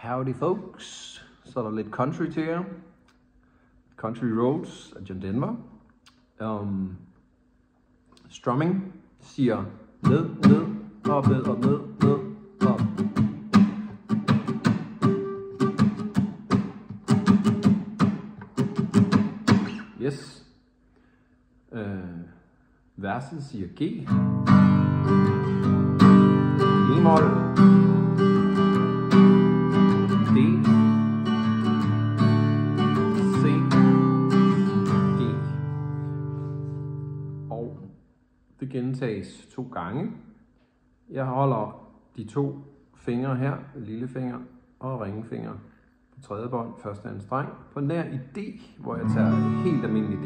Howdy folks, så er der lidt country til jer. Country Roads af John Denver. Strumming siger ned, ned, op, ned, op, ned, ned, op. Yes. Verset siger G. E-mol. D. C. G. Og det gentages 2 gange. Jeg holder de 2 fingre her, lillefinger og ringfinger på 3. bånd, første og anden streng, på nær i D, hvor jeg tager et helt almindeligt D.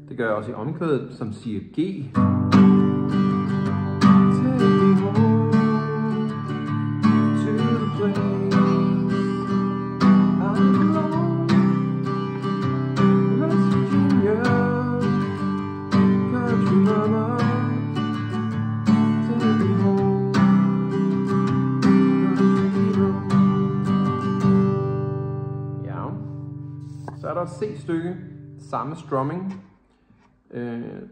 Det gør jeg også i omkvædet, som siger G. Så er der et C-stykke, samme strumming,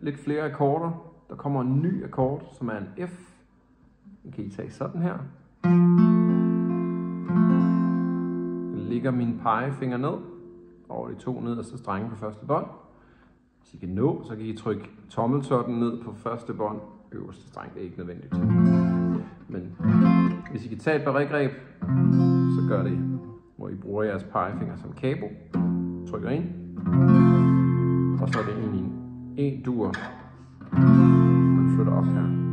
lidt flere akkorder. Der kommer en ny akkord, som er en F. Den kan I tage sådan her. Jeg lægger min pegefinger ned over de 2 nederste strenge på første bånd. Hvis I kan nå, så kan I trykke tommeltotten ned på første bånd, øverste streng. Det er ikke nødvendigt. Men hvis I kan tage et barregreb, så gør det, hvor I bruger jeres pegefinger som kabo. Trykker ind, og så er det egentlig en dur, man flytter op her.